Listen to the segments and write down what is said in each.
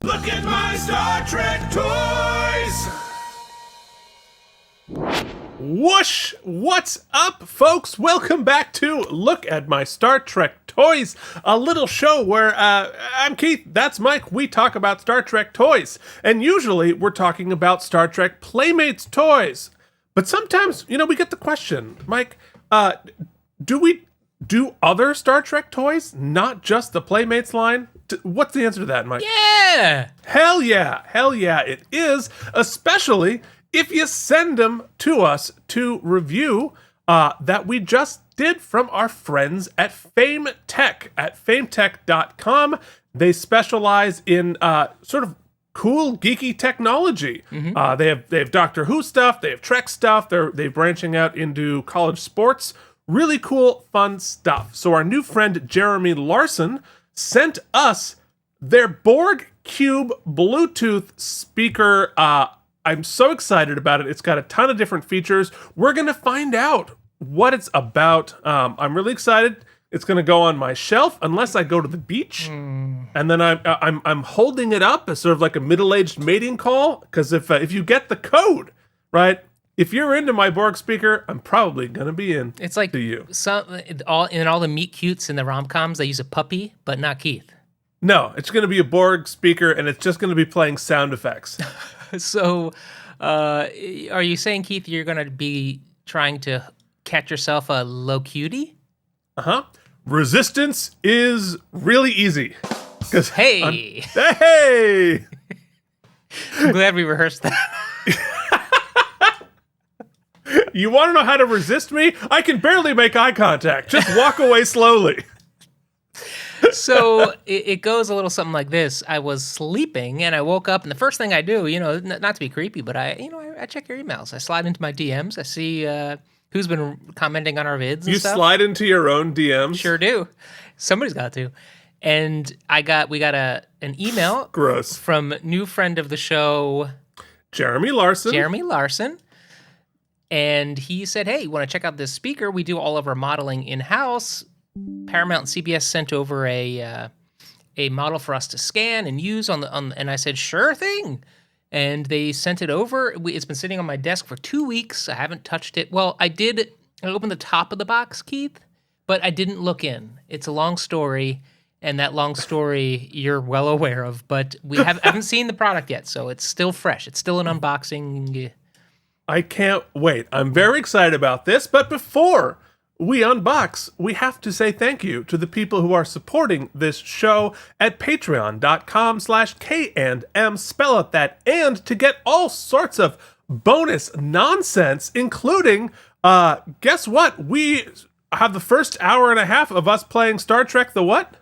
Look at my Star Trek toys! Whoosh! What's up, folks? Welcome back to Look at My Star Trek Toys, a little show where I'm Keith, that's Mike, we talk about Star Trek toys. And usually we're talking about Star Trek Playmates Toys. But sometimes, we get the question, Mike, do we do other Star Trek toys, not just the Playmates line? What's the answer to that, Mike? Yeah! Hell yeah, it is, especially if you send them to us to review that we just did from our friends at FAMETEK at FAMETEK.com. They specialize in sort of cool, geeky technology. Mm-hmm. They have Doctor Who stuff, they have Trek stuff, they're branching out into college sports. Really cool, fun stuff. So our new friend Jeremy Larson sent us their Borg Cube Bluetooth speaker. I'm so excited about it. It's got a ton of different features. We're going to find out what it's about. I'm really excited. It's going to go on my shelf unless I go to the beach. And then I'm holding it up as sort of like a middle-aged mating call. Because if you get the code, right, if you're into my Borg speaker, I'm probably going to be in. It's like to you. In all the meet cutes in the rom-coms, they use a puppy, but not Keith. No, it's going to be a Borg speaker, and it's just going to be playing sound effects. So, are you saying, Keith, you're going to be trying to catch yourself a low cutie? Uh-huh. Resistance is really easy. Hey! Hey! I'm glad we rehearsed that. You want to know how to resist me? I can barely make eye contact. Just walk away slowly. So it goes a little something like this. I was sleeping and I woke up, and the first thing I do, not to be creepy, but I check your emails. I slide into my DMs. I see who's been commenting on our vids and stuff. You slide into your own DMs? Sure do. Somebody's got to. And we got an email Gross. From new friend of the show, Jeremy Larson. And he said, hey, you want to check out this speaker? We do all of our modeling in-house. Paramount and CBS sent over a model for us to scan and use and I said, sure thing. And they sent it over. It's been sitting on my desk for 2 weeks. I haven't touched it. Well, I opened the top of the box, Keith, but I didn't look in. It's a long story, and that long story you're well aware of, but we haven't seen the product yet, so it's still fresh. It's still an unboxing. I can't wait. I'm very excited about this, but before we unbox, we have to say thank you to the people who are supporting this show at patreon.com/K&M, spell out that and, to get all sorts of bonus nonsense, including, guess what? We have the first hour and a half of us playing Star Trek the what?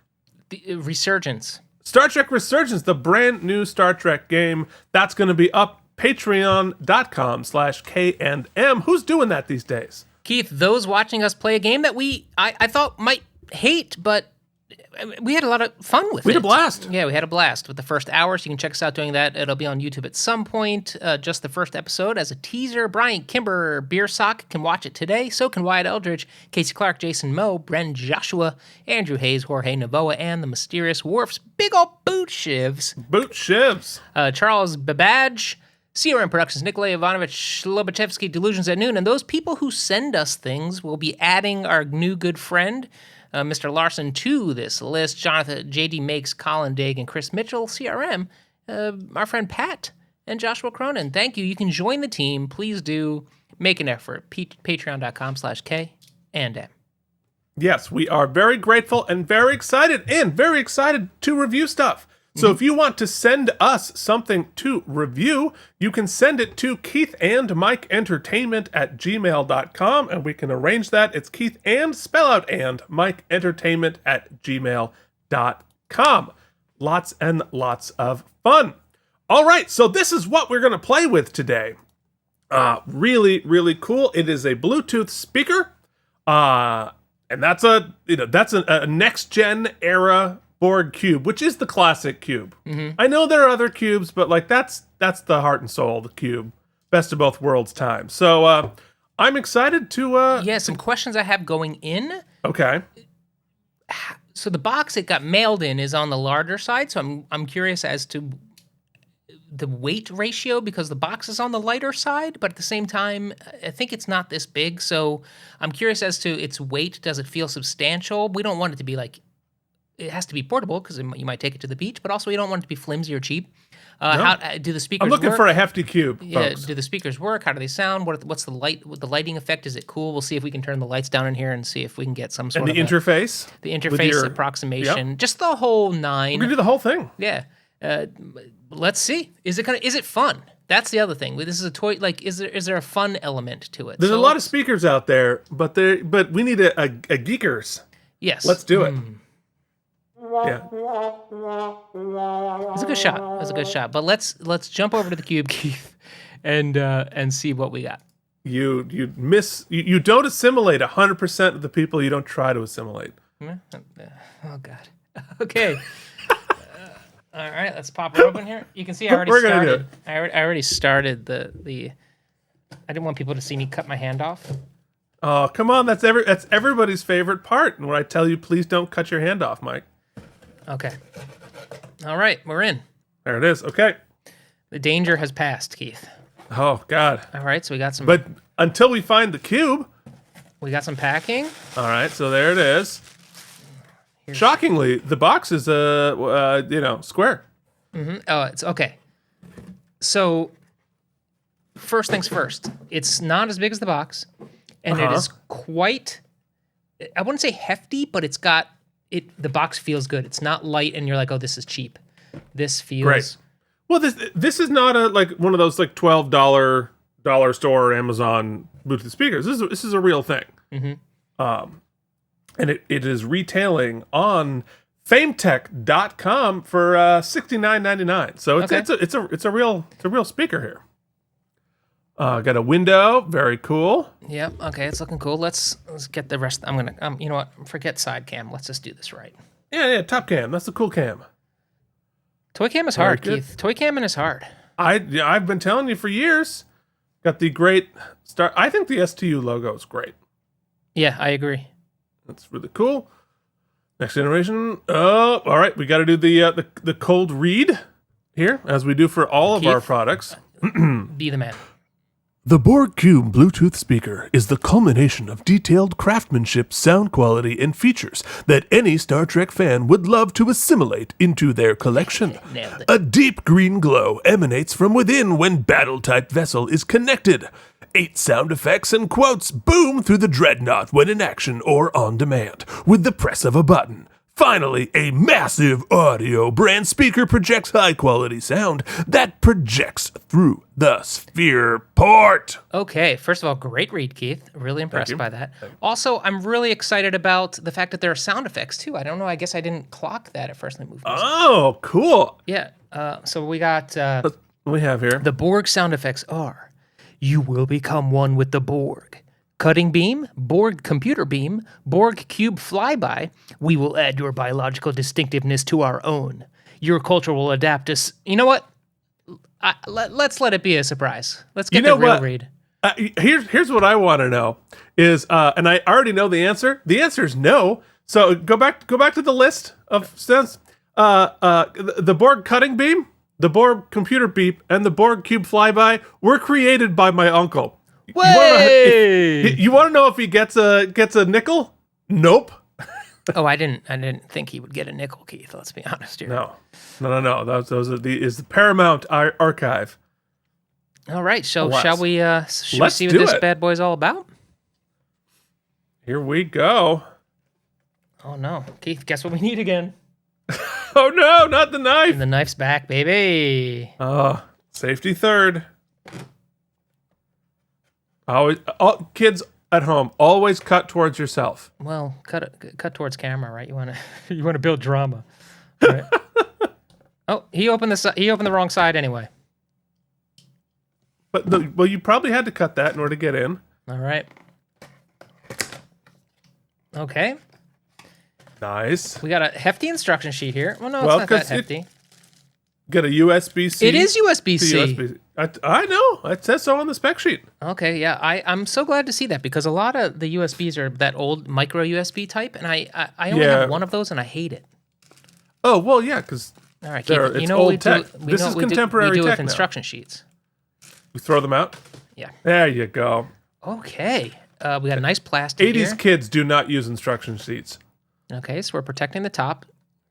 The Resurgence. Star Trek Resurgence, the brand new Star Trek game. That's going to be up patreon.com/K&M. Who's doing that these days? Keith, those watching us play a game that I thought might hate, but we had a lot of fun with it. We had a blast. Yeah, we had a blast with the first hour, so you can check us out doing that. It'll be on YouTube at some point, just the first episode as a teaser. Brian Kimber, Beer Sock can watch it today. So can Wyatt Eldridge, Casey Clark, Jason Moe, Bren Joshua, Andrew Hayes, Jorge Navoa, and the mysterious Worf's big ol' boot shivs. Charles Babadge, CRM Productions, Nikolay Ivanovich, Lobachevsky, Delusions at Noon, and those people who send us things will be adding our new good friend, Mr. Larson, to this list. Jonathan, JD Makes, Colin Daig, and Chris Mitchell, CRM, our friend Pat, and Joshua Cronin. Thank you. You can join the team. Please do make an effort. Patreon.com/K&M. Yes, we are very grateful and very excited to review stuff. So if you want to send us something to review, you can send it to keithandmikeentertainment@gmail.com, and we can arrange that. It's Keith and spell out and mikeentertainment@gmail.com. Lots and lots of fun. All right, so this is what we're going to play with today. Really, really cool. It is a Bluetooth speaker, and that's a next gen era Borg cube, which is the classic cube. Mm-hmm. I know there are other cubes, but that's the heart and soul of the cube. Best of both worlds time. So I'm excited to... some questions I have going in. Okay. So the box it got mailed in is on the larger side, so I'm curious as to the weight ratio because the box is on the lighter side, but at the same time, I think it's not this big. So I'm curious as to its weight. Does it feel substantial? We don't want it to be like, it has to be portable because you might take it to the beach, but also you don't want it to be flimsy or cheap. How do the speakers I'm looking work? for a hefty cube, Yeah, folks. do the speakers work? How do they sound? What's the lighting effect? Is it cool? We'll see if we can turn the lights down in here and see if we can get some sort And the of interface? the interface approximation. Just the whole nine. We're going to do the whole thing. Yeah. Let's see. Is it fun? That's the other thing. This is a toy. Like, is there a fun element to it? There's a lot of speakers out there, but we need a geekers. Yes. Let's do it. Yeah. It's a good shot. It's a good shot. But let's jump over to the cube, Keith, and see what we got. You don't assimilate 100% of the people you don't try to assimilate. Oh God. Okay. All right, let's pop it open here. You can see I already We're gonna started. do I already started the. I didn't want people to see me cut my hand off. Oh, come on. That's everybody's favorite part. And when I tell you, please don't cut your hand off, Mike. Okay. All right, we're in. There it is. Okay. The danger has passed, Keith. Oh, God. All right, so we got some. But until we find the cube. We got some packing. All right, so there it is. Shockingly, the box is square. Mm-hmm. Oh, it's okay. So, first things first. It's not as big as the box, and it is quite. I wouldn't say hefty, but it's got it. The box feels good. It's not light, and you're like, oh, this is cheap. This feels Great. Well, this is not one of those like $12 dollar store or Amazon Bluetooth speakers. This is a real thing. Mm-hmm. And it is retailing on FAMETEK.com for $69.99. So it's a real speaker here. Got a window, very cool. Yep. Okay, it's looking cool. Let's get the rest. I'm gonna. You know what? Forget side cam. Let's just do this right. Yeah, top cam. That's the cool cam. Toy cam is hard, Keith. Toy camming is hard. I've been telling you for years. Got the great start. I think the STU logo is great. Yeah, I agree. That's really cool. Next generation. Oh, all right. We got to do the cold read here, as we do for all of our products. Be the man. The Borg Cube Bluetooth speaker is the culmination of detailed craftsmanship, sound quality, and features that any Star Trek fan would love to assimilate into their collection. Nailed it. A deep green glow emanates from within when battle-type vessel is connected. 8 sound effects and quotes boom through the dreadnought when in action or on demand, with the press of a button. Finally, a massive audio brand speaker projects high-quality sound that projects through the sphere port. Okay, first of all, great read, Keith. Really impressed by that. Also, I'm really excited about the fact that there are sound effects, too. I don't know. I guess I didn't clock that at first. Oh, cool. Yeah, so we got... What we have here? The Borg sound effects are... You will become one with the Borg. Cutting beam, Borg computer beam, Borg cube flyby. We will add your biological distinctiveness to our own. Your culture will adapt us. You know what? Let's let it be a surprise. Let's get the real read. Here's what I want to know is, and I already know the answer. The answer is no. So go back to the list of sense. The Borg cutting beam, the Borg computer beep, and the Borg cube flyby were created by my uncle. You want to know if he gets a nickel? Nope. Oh, I didn't think he would get a nickel, Keith. Let's be honest here. No. Those are the Paramount Archive. All right. Shall we see what this bad boy's all about? Here we go. Oh no, Keith! Guess what we need again? Oh no, not the knife. And the knife's back, baby. Safety third. Always, kids at home, always cut towards yourself. Well, cut towards camera, right? You want to build drama. Right? Oh, he opened the wrong side anyway. But well, you probably had to cut that in order to get in. All right. Okay. Nice. We got a hefty instruction sheet here. Well, no, it's not that hefty. Got a USB-C. It is USB-C. I know. It says so on the spec sheet. Okay, yeah. I'm so glad to see that because a lot of the USBs are that old micro USB type, and I only have one of those, and I hate it. Oh, well, yeah, because All right, There, Keith, you it's know what we old tech. do? This know is what we contemporary we do tech with now. instruction sheets. We throw them out. Yeah. There you go. Okay. We got a nice plastic 80s here. kids do not use instruction sheets. Okay, so we're protecting the top.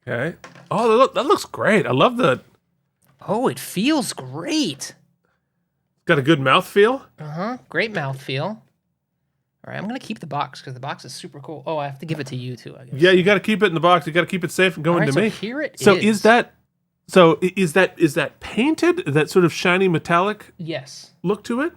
Okay. Oh, that looks great. I love the. Oh, it feels great. Got a good mouthfeel. Great mouthfeel. All right, I'm going to keep the box because the box is super cool. Oh, I have to give it to you too, I guess. Yeah, you got to keep it in the box. You got to keep it safe and going All right, to so me. here it So is. is that painted? That sort of shiny metallic Yes. look to it?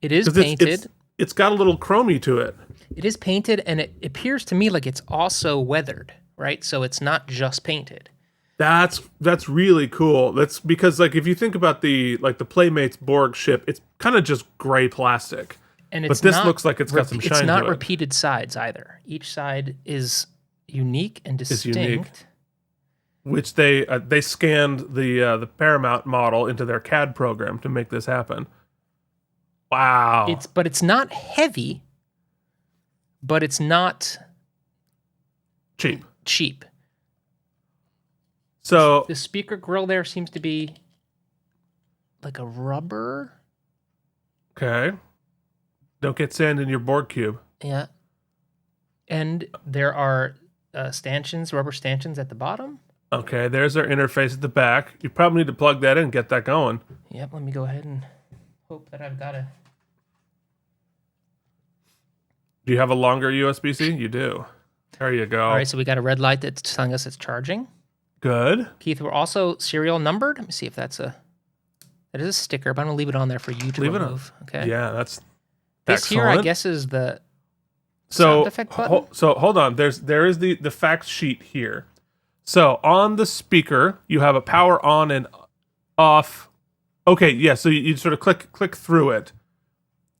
It is 'Cause painted. It's got a little chromey to it. It is painted, and it appears to me like it's also weathered, right? So it's not just painted. That's really cool. That's because like if you think about the Playmates Borg ship, it's kind of just gray plastic. And But it's this not looks like it's got some shine It's not to it. repeated sides either. Each side is unique and distinct. unique. Which they scanned the Paramount model into their CAD program to make this happen. Wow. But it's not heavy, but it's not cheap. cheap. So The speaker grill there seems to be like a rubber. okay. Don't get sand in your Borg cube. Yeah. And there are stanchions, rubber stanchions at the bottom. Okay, there's our interface at the back. You probably need to plug that in and get that going. Yep, let me go ahead and hope that I've got a... Do you have a longer USB-C? You do. There you go. All right, so we got a red light that's telling us it's charging. Good. Keith, we're also serial numbered. Let me see if that is a sticker, but I'm going to leave it on there for you to Leave it on. remove. Okay. Yeah, that's This excellent. here, I guess, is the So sound effect button. so hold on. There is the fact sheet here. So on the speaker, you have a power on and off. Okay, yeah. So you sort of click through it,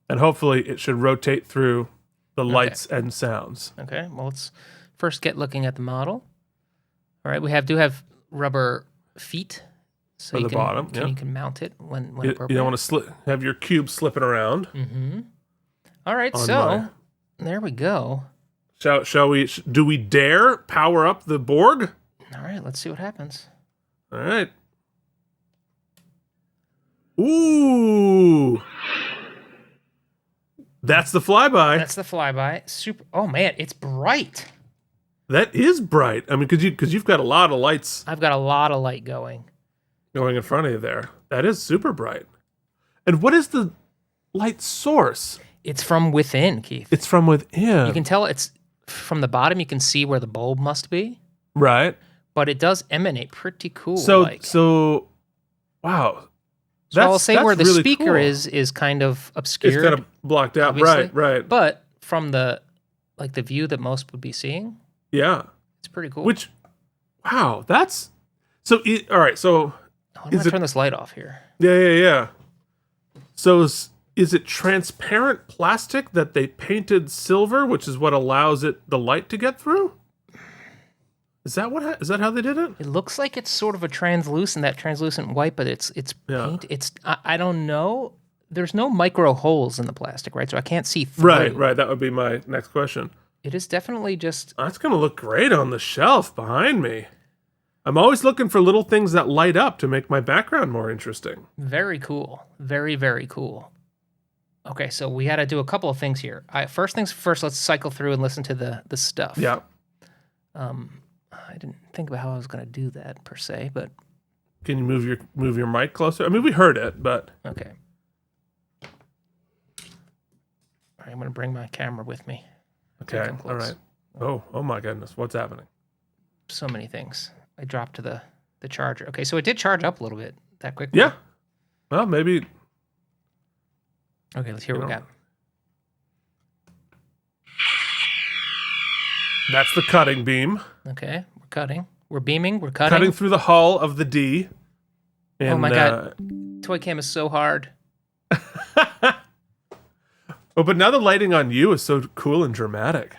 and hopefully it should rotate through the lights and sounds. Okay, well, let's first get looking at the model. All right, we do have rubber feet. So For you the bottom, yeah. You can mount it when You appropriate. don't want to have your cube slipping around. All right, on so there we go. Shall we? Do we dare power up the Borg? All right, let's see what happens. All right. Ooh. That's the flyby. That's the flyby. Super. Oh man, it's bright. That is bright. I mean, because you've got a lot of lights I've got a lot of light going. going in front of you there. That is super bright. And what is the light source? It's from within, Keith. It's from within. You can tell it's from the bottom. You can see where the bulb must be, right. but it does emanate pretty cool. So, wow. So I'll say where the really speaker cool. is kind of obscured. It's kind of blocked out. obviously. Right. But from the view that most would be seeing, Yeah. it's pretty cool. Which, wow, that's so. All right, so I'm gonna turn this light off here. yeah. So is it transparent plastic that they painted silver, which is what allows the light to get through? Is that how they did it? It looks like it's sort of a translucent white, but it's paint. It's I don't know. There's no micro holes in the plastic, right? So I can't see through. Right. That would be my next question. It is definitely just That's gonna look great on the shelf behind me. I'm always looking for little things that light up to make my background more interesting. very cool. Very, very cool. Okay, so we got to do a couple of things here. First things first, let's cycle through and listen to the stuff. Yeah. I didn't think about how I was going to do that per se, but Can you move your mic closer? I mean, we heard it, but okay. All right, I'm going to bring my camera with me. okay. Come All close. right. Oh my goodness, what's happening? So many things. I dropped to the charger. Okay, so it did charge up a little bit that quickly. Yeah. Well, maybe. Okay, let's hear what we got. That's the cutting beam. Okay, we're cutting. We're beaming. We're cutting. Cutting through the hull of the D. And, Oh my God. Toy cam is so hard. Oh, but now the lighting on you is so cool and dramatic.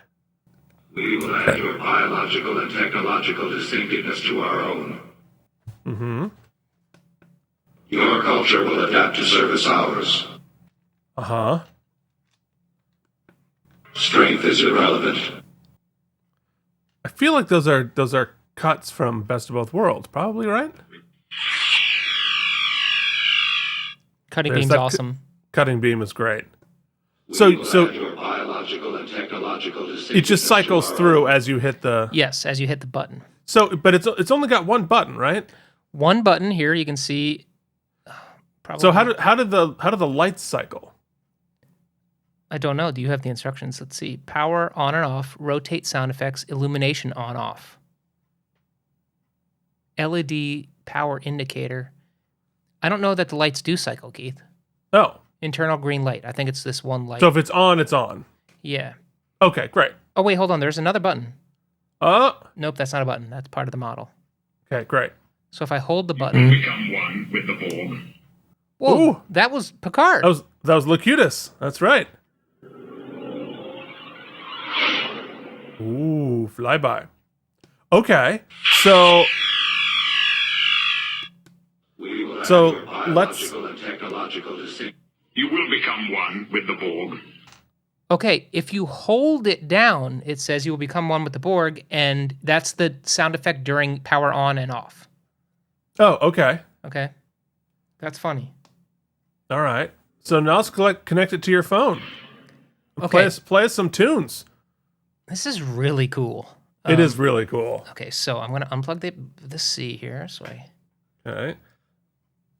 We will add your biological and technological distinctiveness to our own. Mm-hmm. Your culture will adapt to service ours. Uh-huh. Strength is irrelevant. I feel like those are cuts from Best of Both Worlds, probably, right? Cutting There's beam's that awesome. Cutting beam is great. We So will add your biological and technological it just distinctiveness cycles to our through own. as you hit the. Yes, as you hit the button. So, but it's only got one button, right? One button here, you can see. Probably. So how did the lights cycle? I don't know. Do you have the instructions? Let's see. Power on and off. Rotate sound effects. Illumination on off. LED power indicator. I don't know that the lights do cycle, Keith. Oh, Internal green light. I think it's this one light. so if it's on, it's on. Yeah. Okay, great. Oh, wait, hold on. There's another button. Oh, Nope, that's not a button. That's part of the model. okay, great. So if I hold the You button. become one with the Borg. Whoa, Ooh. that was Picard. That was Locutus. That's right. Ooh, flyby. Okay, so We will add So, your let's- biological and technological distinct. You will become one with the Borg. Okay, if you hold it down, it says you will become one with the Borg, and that's the sound effect during power on and off. oh, okay, Okay? That's funny. all right. So now let's connect it to your phone. Okay. Play us some tunes. This is really cool. It is really cool. Okay, so I'm going to unplug the C here. So All right.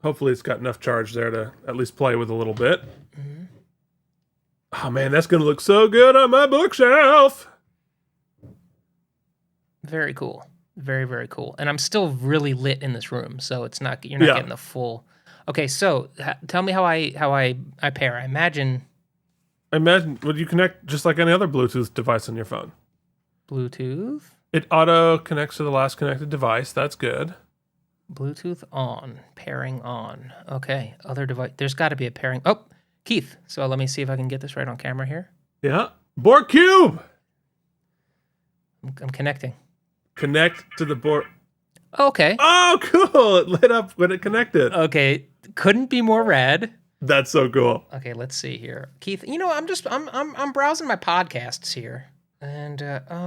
Hopefully it's got enough charge there to at least play with a little bit. Oh man, that's gonna look so good on my bookshelf. very cool. Very, very cool. And I'm still really lit in this room, so you're not Yeah. getting the full. Okay, so tell me how I pair. I imagine Would you connect just like any other Bluetooth device on your phone? Bluetooth. It auto connects to the last connected device. That's good. Bluetooth on, pairing on. Okay, other device. There's got to be a pairing. Oh, Keith. So let me see if I can get this right on camera here. Yeah. Borg Cube. I'm connecting. Connect to the board. Okay. Oh, cool! It lit up when it connected. Okay, couldn't be more rad. That's so cool. Okay, let's see here, Keith. You know, I'm browsing my podcasts here, and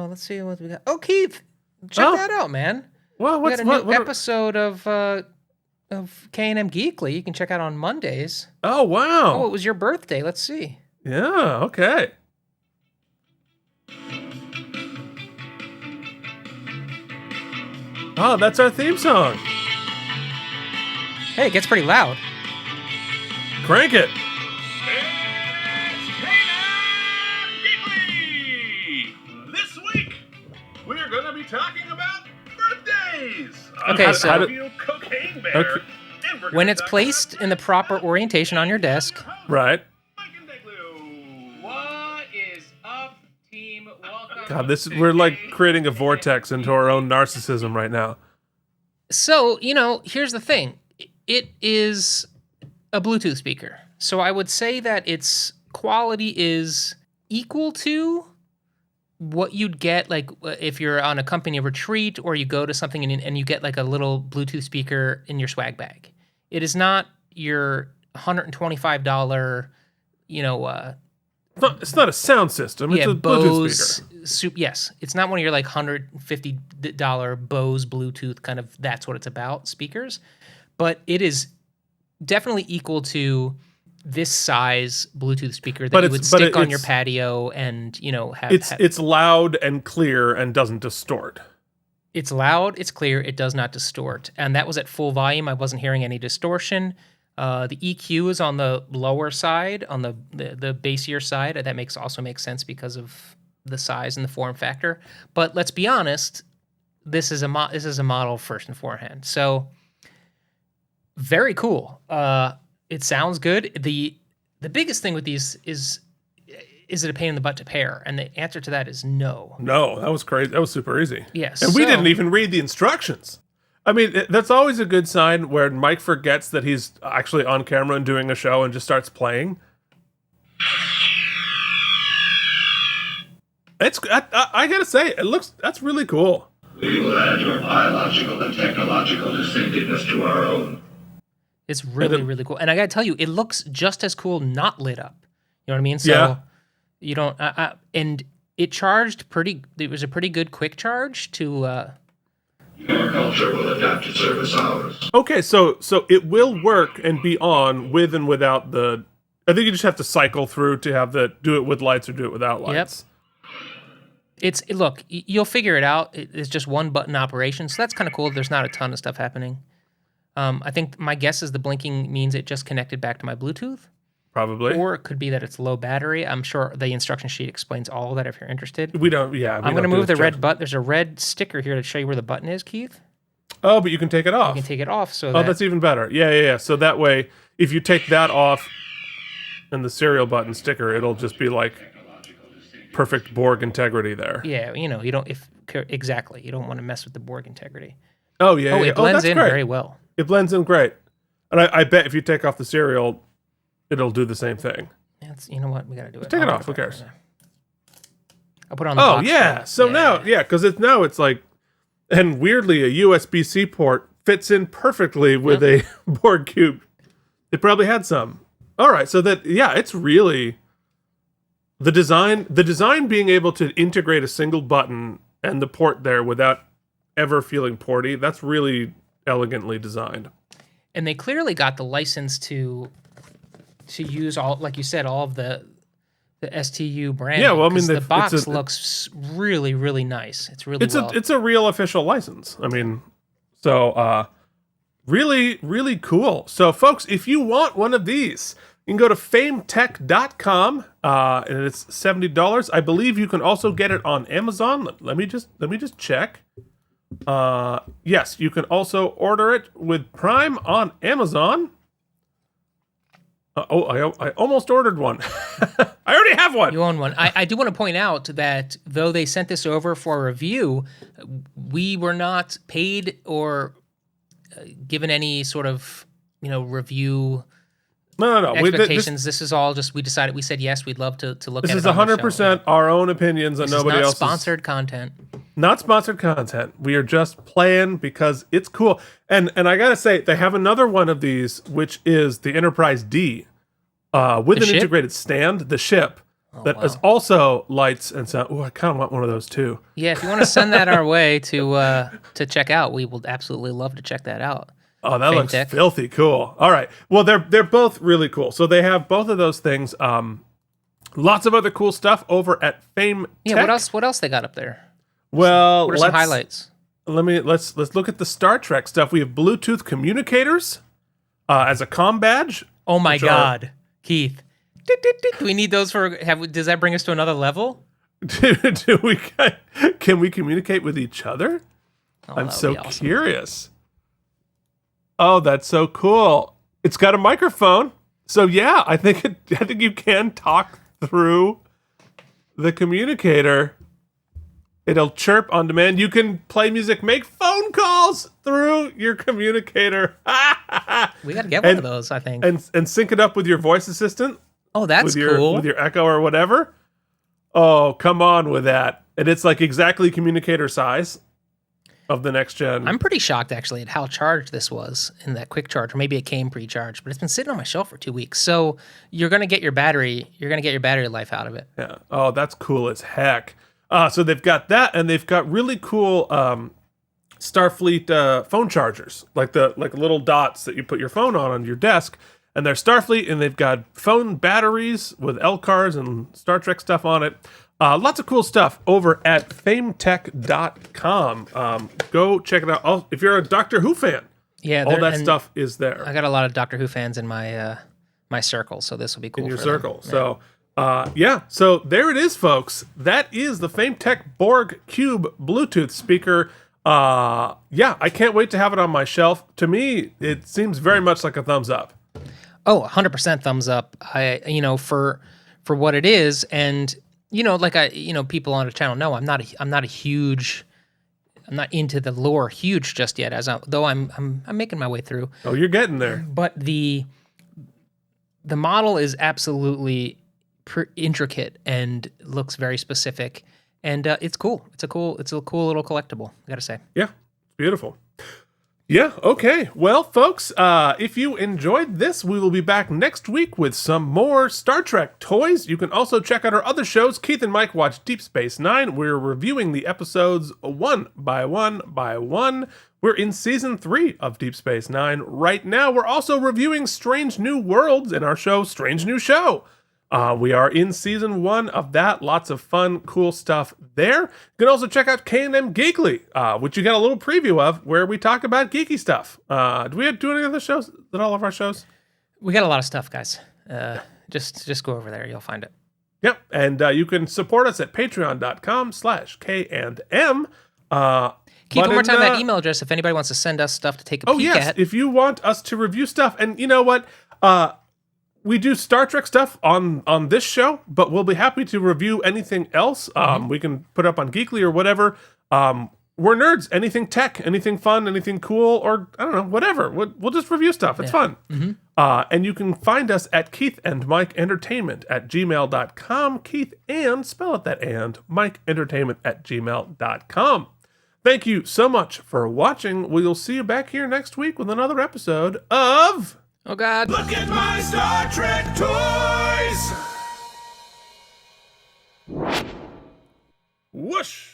let's see what we got. Oh, Keith, check Oh. that out, man. Well, We got a new episode of K&M Geekly. You can check out on Mondays. Oh, wow. Oh, it was your birthday. Let's see. Yeah, okay. Oh, that's our theme song. Hey, it gets pretty loud. Crank it. This week, we're going to be talking about birthdays. Okay, so Cocaine Bear. Okay. And we're when gonna it's talk placed in the proper orientation on your desk. Right. Mike and Deglu. What is up, team? Welcome. God, we're like creating a vortex into our own narcissism right now. So, here's the thing. It is a Bluetooth speaker. So I would say that its quality is equal to what you'd get like if you're on a company retreat or you go to something and you get like a little Bluetooth speaker in your swag bag. It is not your $125, It's not a sound system. It's a Bluetooth Bose speaker. yes, it's not one of your like $150 Bose Bluetooth kind of that's what it's about speakers, but it is definitely equal to this size Bluetooth speaker that you would stick on your patio and have. It's loud and clear and doesn't distort. It's loud, it's clear, it does not distort, and that was at full volume. I wasn't hearing any distortion. The EQ is on the lower side, on the bassier side. That also makes sense because of the size and the form factor. But let's be honest, this is a model first and forehand. So very cool. It sounds good. The biggest thing with these is it a pain in the butt to pair? And the answer to that is no. No, that was crazy. That was super easy. Yes. And we didn't even read the instructions. I mean, that's always a good sign where Mike forgets that he's actually on camera and doing a show and just starts playing. I gotta say, that's really cool. We will add your biological and technological distinctiveness to our own. It's really, really cool. And I gotta tell you, it looks just as cool not lit up. You know what I mean? So Yeah. you don't, and it charged it was a pretty good quick charge to Your culture will adapt to service ours. Okay, so it will work and be on with and without the. I think you just have to cycle through to have the do it with lights or do it without lights. Look, you'll figure it out. It's just one button operation, so that's kind of cool. There's not a ton of stuff happening. I think my guess is the blinking means it just connected back to my Bluetooth. Probably. Or it could be that it's low battery. I'm sure the instruction sheet explains all of that if you're interested. We don't. Yeah, I'm going to move the red button. There's a red sticker here to show you where the button is, Keith. Oh, but you can take it off. You can take it off. So that's even better. Yeah. So that way, if you take that off and the serial button sticker, it'll just be like perfect Borg integrity there. Yeah, you don't exactly. You don't want to mess with the Borg integrity. Oh yeah. It blends in very well. It blends in great, and I bet if you take off the serial, it'll do the same thing. You know what? We got to do it. Take it off. Who cares? I'll put it on the box. Oh yeah. So now, because it's like, and weirdly, a USB-C port fits in perfectly with a Borg cube. It probably had some. All right. So it's really. The design being able to integrate a single button and the port there without ever feeling porty, that's really elegantly designed. And they clearly got the license to use all, like you said, all of the STU brand. Yeah, well, I mean, the box looks really, really nice. It's a real official license. I mean, so really, really cool. So, folks, if you want one of these, you can go to FAMETEK.com, and it's $70. I believe you can also get it on Amazon. Let me just check. Yes, you can also order it with Prime on Amazon. I almost ordered one. I already have one. You own one. I do want to point out that though they sent this over for a review, we were not paid or given any sort of review. No. Expectations. This is all just we decided. We said yes. We'd love to look at it. This is 100% our own opinions and nobody else's. Sponsored content. Not sponsored content. We are just playing because it's cool. And I gotta say, they have another one of these, which is the Enterprise D, with an integrated stand, the ship, is also lights and sound. Oh, I kind of want one of those too. Yeah, if you want to send that our way to check out, we will absolutely love to check that out. Oh, that looks filthy cool. All right. Well, they're both really cool. So they have both of those things. Lots of other cool stuff over at FAMETEK. Yeah, what else they got up there? Well, what are some highlights? Let's look at the Star Trek stuff. We have Bluetooth communicators as a comm badge. Oh my God, Keith. Do we need those does that bring us to another level? Can we communicate with each other? I'm so curious. Oh, that's so cool. It's got a microphone. So yeah, I think you can talk through the communicator. It'll chirp on demand. You can play music, make phone calls through your communicator. We got to get one of those, I think. And sync it up with your voice assistant. Oh, that's cool. With your Echo or whatever. Oh, come on with that. And it's like exactly communicator size of the next gen. I'm pretty shocked actually at how charged this was in that quick charge, or maybe it came pre-charged, but it's been sitting on my shelf for 2 weeks. So you're going to get your battery life out of it. Yeah. Oh, that's cool as heck. So they've got that, and they've got really cool Starfleet phone chargers, like little dots that you put your phone on your desk. And they're Starfleet, and they've got phone batteries with LCARs and Star Trek stuff on it. Lots of cool stuff over at FAMETEK.com. Go check it out. If you're a Doctor Who fan, all that stuff is there. I got a lot of Doctor Who fans in my my circle, so this will be cool. In your circle. Them. So, so there it is, folks. That is the FAMETEK Borg Cube Bluetooth speaker. I can't wait to have it on my shelf. To me, it seems very much like a thumbs up. Oh, 100% thumbs up. For what it is, and people on the channel know I'm not into the lore huge just yet, though I'm making my way through. Oh, you're getting there. But the model is absolutely intricate and looks very specific, and it's cool. It's a cool little collectible, I gotta say. Yeah, it's beautiful. Yeah, okay. Well, folks, if you enjoyed this, we will be back next week with some more Star Trek toys. You can also check out our other shows. Keith and Mike watch Deep Space Nine. We're reviewing the episodes one by one by one. We're in season 3 of Deep Space Nine right now. We're also reviewing Strange New Worlds in our show, Strange New Show. We are in season 1 of that. Lots of fun, cool stuff there. You can also check out K&M Geekly, which you got a little preview of, where we talk about geeky stuff. Do we do any other shows? Is that all of our shows? We got a lot of stuff, guys. Just go over there. You'll find it. Yep. And you can support us at patreon.com/K&M. Keep one more time that email address if anybody wants to send us stuff to take a peek at. If you want us to review stuff. And you know what? We do Star Trek stuff on this show, but we'll be happy to review anything else. We can put up on Geekly or whatever. We're nerds. Anything tech, anything fun, anything cool, or I don't know, whatever. We'll just review stuff. It's fun. And you can find us at Keith and Mike Entertainment at gmail.com. Keith and, spell it that and, Mike Entertainment at gmail.com. Thank you so much for watching. We'll see you back here next week with another episode of... Oh, God. Look at my Star Trek toys! Whoosh!